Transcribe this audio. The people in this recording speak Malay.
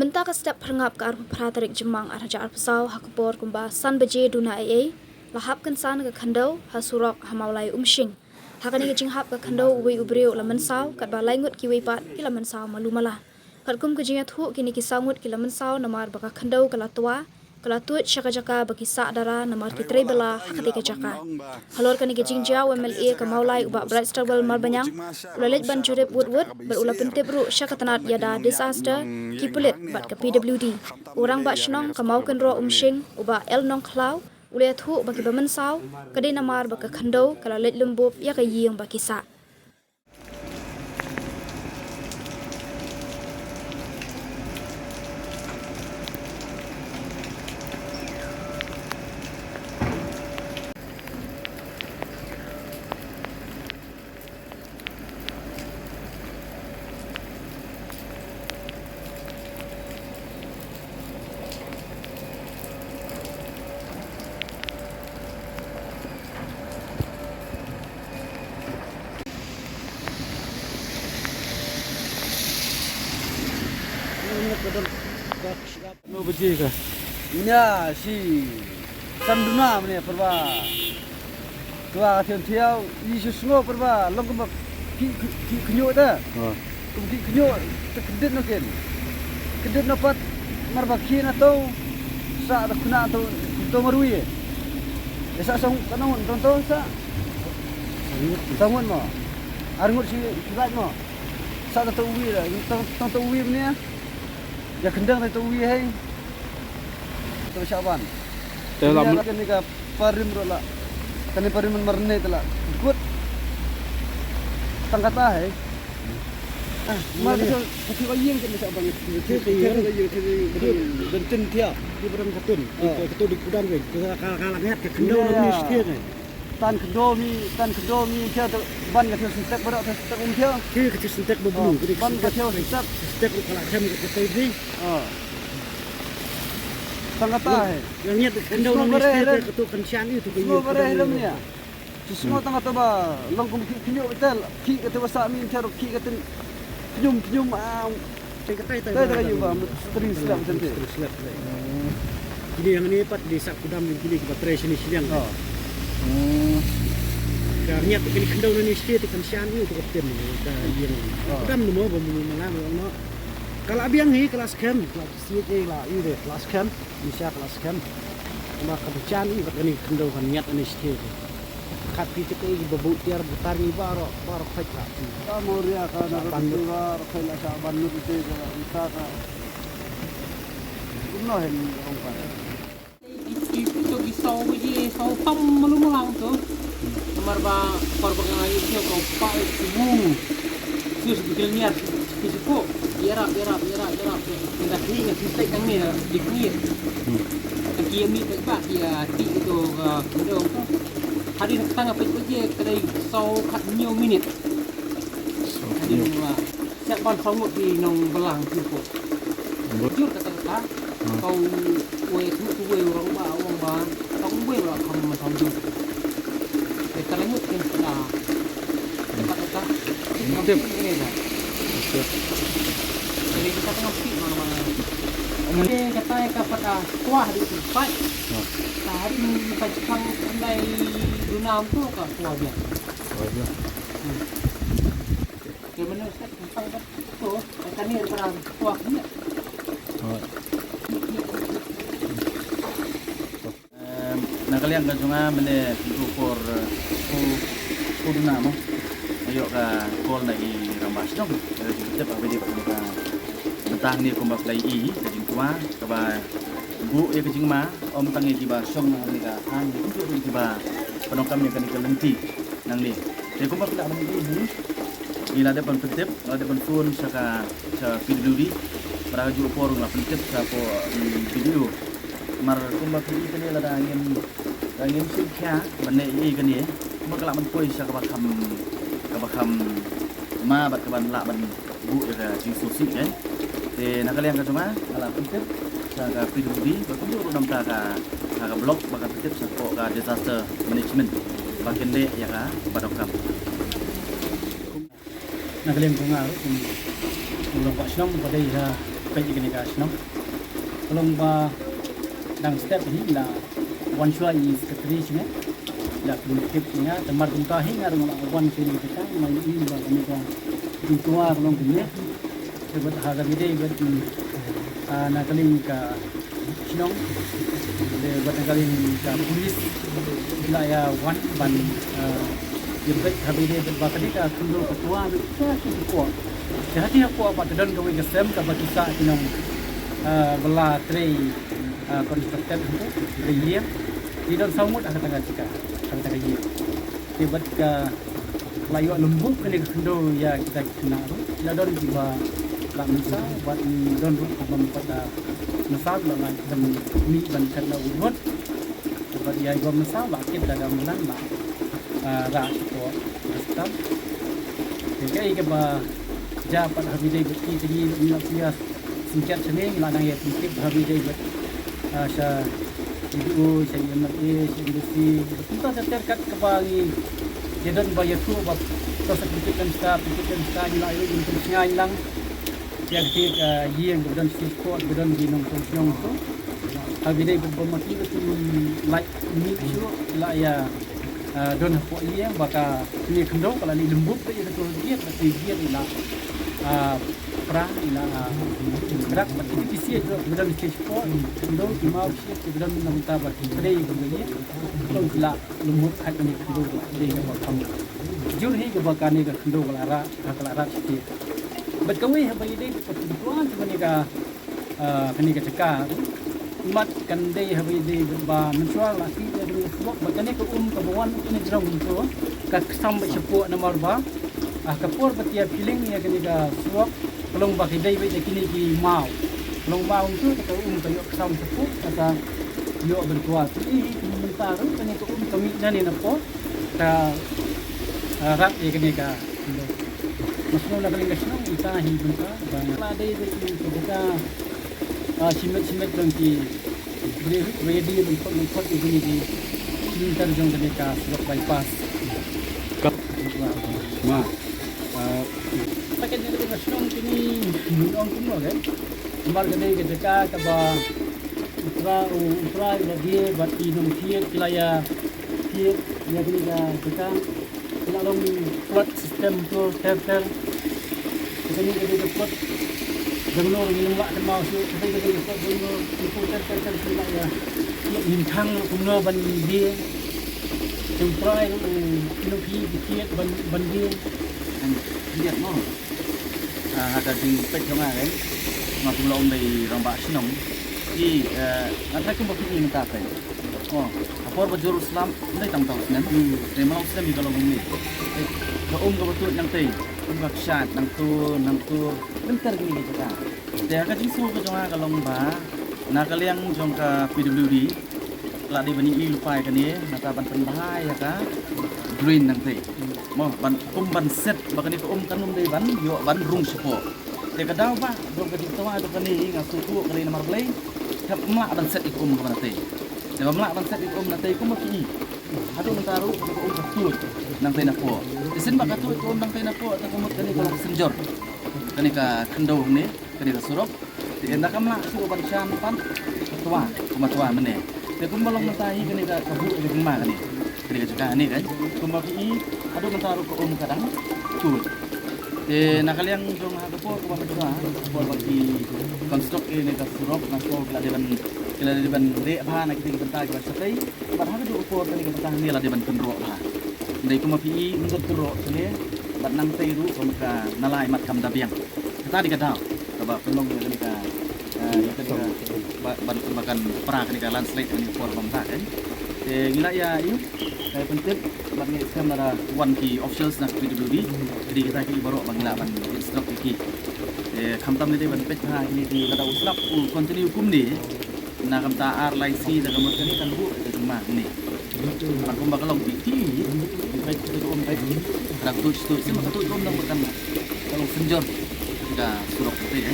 Munta ka step perngap ka arpa pratarik jemang arja arpasau hakupor kumba san baje duna AA lahap kan san ka khandau hasurok hamaulai umshing hakani ka jinghap ka khandau uwi ubriu laman saw kat ba laingut ki wi pat ki laman saw malumala katkum ka jinya thu kini ki sangut ki laman saw namar baka khandau kala tua kala tuat syaka jaka baki sa dara namar ki trei bela hakati ka jaka halor kani ki jingja MLA ka maulai uba bright stable marbanyang ulalej ban jurep wood berula pentep ru syaka tanat yada disaster ki pulit bat ka PWD orang ba shnong ka mau kan ro umshing uba el nong khlau ule thu baki baman saw kadi namar baka khandau kala lej lumbub ya ka ying baki sa No beji ka. Nya si sanduna mene perba. Tua thiam thiau i susngo perba long kum ki knyo da. Kum ki knyo te kedit no ken. Kedit no pat marba ki na to sa da kuna to marui. Esa song kanong tonto sa. Sangun mo. Arngut si kibat mo. Sa da to uwi la. To uwi mene. Ya kendang itu uwi hai. To Syaban. Dalam kan ka parim rola. Kani parim marne tala. Gut. Tangkata hai. Mar itu kasi wayeng kan Syaban. Bentin dia di berang ketun. Ketun di kudan we. Kalaknya ke kendang ni setia kan. Tan kedua mi dia ban ka sentek berak sentek dia. Ke sentek berbulu. Ban ka sentek kalau jam ke tadi. Tangkata hai. Yang niat kendang ni setia ketu kensian itu ke. Semua bare helm ni. Semua tangkata ba longkum kinyo betul. Ki kata basa mi caro ki kata kinyum Tengkatai tayo ba string slap sente. Ini yang ni pat desa kudam ini ke baterai sini siang. Karena tu kini kendau ni setiap kensian itu kapten ni. Yang kudam ni mau bamu malam no. Kalau abiang ni kelas kem, kelas siapa lah ini kelas kem, Indonesia kelas kem. Maka kensian ini kini kendau kan niat ni setiap. Kat kita ini berbuk tiar butar ni baru kait lah. Moria kan bandu baru kait lah Syaban nu itu bisa kan. Umno hen orang. Itu kisau je, kisau tam malu-malang tu. Marba korban ayu dia kau pakai subuh. Sus betul niat kisau. Biara. Tidak ni yang kita yang ni dikir. Kia ni tak dia ti itu kedong tu. Hari tengah pergi je kedai kisau kat new minit. Hari ni lah. Siap ban sangut di nong belang tu pun. Jujur kata kau semua tu orang ba tong lah kamu macam tu. Kalau ni mungkin dah kata ini dah. Jadi kita tengah pergi mana-mana. Okey kata kepada kuah di tempat. Hari ni pacang pandai dunam tu ke kuah dia. Ke mana set sampai tu kata ni perang kuah ni. Nakaliang ka nga mene for ko na mo ayo ka call na i rambas no kita pa pwede pa ka bentang ni ko maplay i kajing tua ka ba bu ya kajing ma om tangi ki ba som na ni ka han di ko ki ba panokam ni kan lenti nang ni de ko mapla man ni ila de pan petep ada pan phone sa PWD para ju por na petep sa po video mar kumba kini kini lada angin sukya bane i kini makala man poi sa kabakam ma bat kaban la ban bu ya jing susi kan te nakaliang ka cuma ala pentep sa ka PWD bakundu ro namta ka blog baka pentep sa ko ka disaster management bakin de ya ka padokam nakaliang ko nga kung pak sinong pada isa pe ni ka no long ba dang step hi la one shua is katri sine la kip nya temar tum ka hi ngar ngala one ke ni ka mai ni ba ni ka tu tua long ni ke bat ha ga bi dei bat na kaling ka sinong de bat kaling ka polis la ya one ban yang bet ha bi dei bat ba ka ni ka kundu ka tua bi ka ko jadi aku apa dan kau ingin sem kau bisa inang bela tray constructed itu real di dalam samut akan tengah jika akan tengah ye tiba ke layu lembut kali kendo ya kita kena tu ya don jiwa tak bisa buat don abang pada nasab lah dan ni ban kena urut sebab dia gom nasab lah kita dalam bulan lah rak tu nasab jadi kita japat habidai beti tadi nak sias singkat sening ladang ya tip habidai bet asa video saya nak industri kita terkat kebangi jedan bayar tu bab terus pikirkan sta ila ini untuk ngai lang ya ke yang dan support dan dinong song tu habidai bermati betul like ni tu ila ya don po iya baka ni kendo kalau ni lembut tu itu dia pasti dia ila perang ila gerak mati kisi itu kemudian stage 4 kendo mau shift kemudian namta bagi trade begini kalau ila lembut hak ni kendo dia ke bakam jur hi ke bakani ke kendo kelara sikit bet kawi habai dei pertuan cuma ni ka kani ka cakap mat kan dei habai dei ba menjual lagi dari sebab bakani ke kebuan ini jerong itu ka sampai sepuk nomor ba kapur betia feeling ya kini ka suap pelong bagi dai bai kini ki mau pelong mau itu ka kayo kesam sepuk kata yo berkuat ini mentar kini ke kami nani napo ka rat ya kini ka masuk na kaling kasno isa hi bunta ba la dai bai kini ko buka simet dong ki ready untuk ini di pintar jong ketika suap bypass ma pakai jadi kasno kini nong kuno kan kemar gede ketika kaba ultra dia buat inung tiet kilaya tiet ya kita long plot system tu tel ini gede plot Jangan ni lembak demau su, kita buat dulu putar sila ya. Intang kuno ban dia, temprai inopi dikiat ban dia. Lihat no, ada di pek jangan kan, masuk lom dari rambak sinong. Di nanti aku bagi ini tak kan. Oh, apa bajur Islam ini tahu kan? Memang Islam di kalau ini. Kalau kebetul yang teh. Baksat nang tu bentar gini kita. Dia kan jisu ke jonga kalong ba. Na kaliang jong ka PWD. La di bani i lupai kan ni, nata ban penbahaya ka. Green nang teh. Mo ban ban set bakani ko kanum dei ban yo ban rung sepo. Dia kadau ba dong ka tawa do kan ni ngasu ku kali nomor play. Tap mak ban set ikum ka teh. Dia mak ban set ikum na teh ku maki. Aduh mentaru ko betul nang teh na po. Isin bakatu itu nang teh na po atau kumut kani kalau senjor. Kani ka kendo ni, kani ka surop. Di enda ka mak su ban shan pan tua, tua mene. Dia kumbalong mentahi kani ka kabu ke kema kani. Kani ka juga ni kan. Kumaki aduh mentaru ko kadang tut. Nakaliang jong hagapo ko ba tua, ko bagi konstruk ini ka surop na ko kila di ban re ba na kita bentar ba satai. Padahal do ko kani ka bentar ni la di ban kenro ba. Dari kumapi untuk turut sini, batang teru kumka nalai mat kam dabiang. Kita di kadang, coba penolong ni kita, kita bantu makan perah ni kita landslide ni for bangsa kan. Gila ya itu, saya penting, bagi kamera one key officials nak PWD, jadi kita kini baru bangla ban instruct kiki. Kamtam ni ban pet ha ini di kata uslap continue hukum ni, nak kamta RLC dan kemudian ni kan bu itu rumah ni. Aku bakal biti, baik itu baik. Rak tu semua tu nang makan kalau senjor kita surok tu ya.